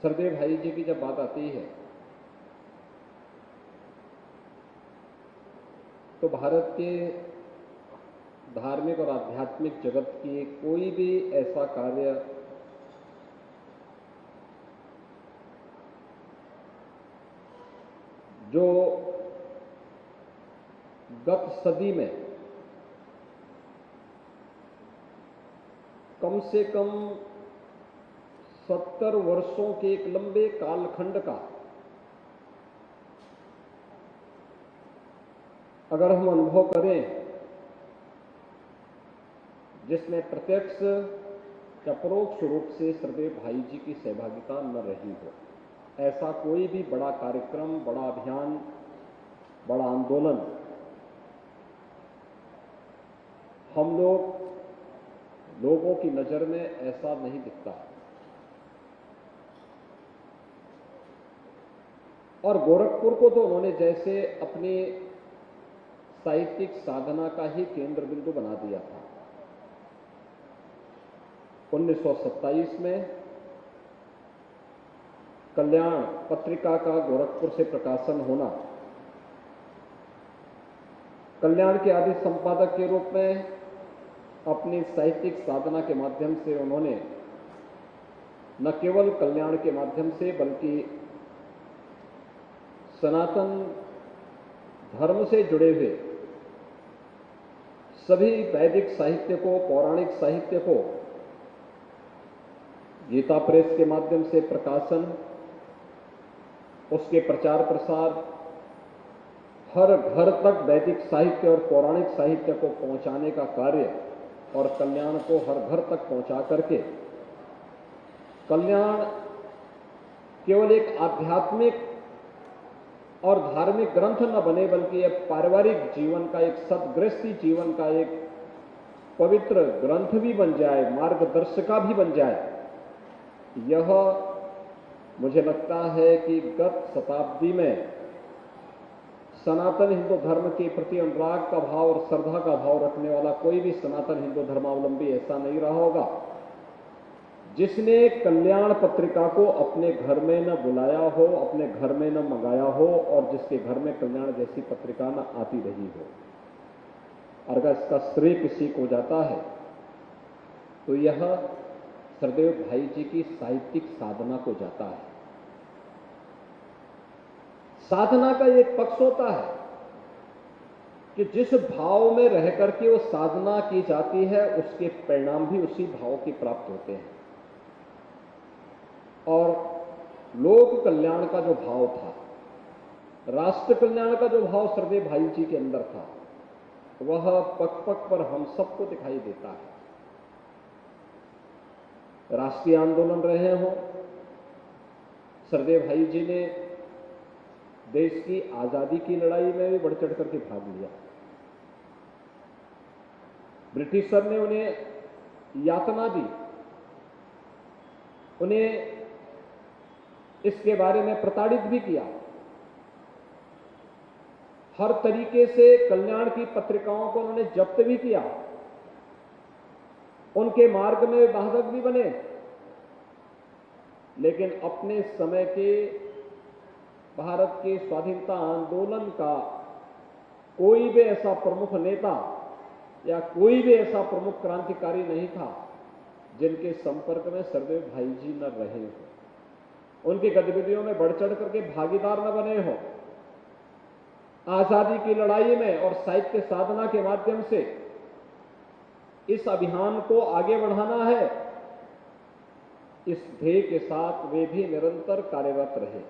सरदेव भाई जी की जब बात आती है तो भारत के धार्मिक और आध्यात्मिक जगत की कोई भी ऐसा कार्य जो गत सदी में कम से कम 70 वर्षों के एक लंबे कालखंड का अगर हम अनुभव करें जिसमें प्रत्यक्ष या परोक्ष रूप से सरदेव भाई जी की सहभागिता न रही हो, ऐसा कोई भी बड़ा कार्यक्रम, बड़ा अभियान, बड़ा आंदोलन हम लोगों की नजर में ऐसा नहीं दिखता। और गोरखपुर को तो उन्होंने जैसे अपनी साहित्यिक साधना का ही केंद्र बिंदु बना दिया था। 1927 में कल्याण पत्रिका का गोरखपुर से प्रकाशन होना, कल्याण के आदि संपादक के रूप में अपनी साहित्यिक साधना के माध्यम से उन्होंने न केवल कल्याण के माध्यम से बल्कि सनातन धर्म से जुड़े हुए सभी वैदिक साहित्य को, पौराणिक साहित्य को गीता प्रेस के माध्यम से प्रकाशन, उसके प्रचार प्रसार, हर घर तक वैदिक साहित्य और पौराणिक साहित्य को पहुंचाने का कार्य और कल्याण को हर घर तक पहुंचा करके कल्याण केवल एक आध्यात्मिक और धार्मिक ग्रंथ न बने बल्कि यह पारिवारिक जीवन का, एक सद्गृहस्थी जीवन का एक पवित्र ग्रंथ भी बन जाए, मार्गदर्शिका भी बन जाए। यह मुझे लगता है कि गत शताब्दी में सनातन हिंदू धर्म के प्रति अनुराग का भाव और श्रद्धा का भाव रखने वाला कोई भी सनातन हिंदू धर्मावलंबी ऐसा नहीं रहा होगा जिसने कल्याण पत्रिका को अपने घर में न बुलाया हो, अपने घर में न मंगाया हो और जिसके घर में कल्याण जैसी पत्रिका न आती रही हो। और अगर इसका श्रेय किसी को जाता है तो यह सरदेव भाई जी की साहित्यिक साधना को जाता है। साधना का एक पक्ष होता है कि जिस भाव में रह करके वो साधना की जाती है उसके परिणाम भी उसी भाव के प्राप्त होते हैं। और लोक कल्याण का जो भाव था, राष्ट्र कल्याण का जो भाव सरदेव भाई जी के अंदर था, वह पग पग पर हम सबको दिखाई देता है। राष्ट्रीय आंदोलन रहे हों, सरदेव भाई जी ने देश की आजादी की लड़ाई में भी बढ़ चढ़ करके भाग लिया। ब्रिटिशर ने उन्हें यातना दी, उन्हें इसके बारे में प्रताड़ित भी किया। हर तरीके से कल्याण की पत्रिकाओं को उन्होंने जब्त भी किया, उनके मार्ग में बाधक भी बने। लेकिन अपने समय के भारत के स्वाधीनता आंदोलन का कोई भी ऐसा प्रमुख नेता या कोई भी ऐसा प्रमुख क्रांतिकारी नहीं था जिनके संपर्क में सरदेव भाई जी न रहे हो, उनकी गतिविधियों में बढ़ चढ़ करके भागीदार न बने हो। आजादी की लड़ाई में और साहित्य साधना के माध्यम से इस अभियान को आगे बढ़ाना है, इस ध्येय के साथ वे भी निरंतर कार्यरत रहे।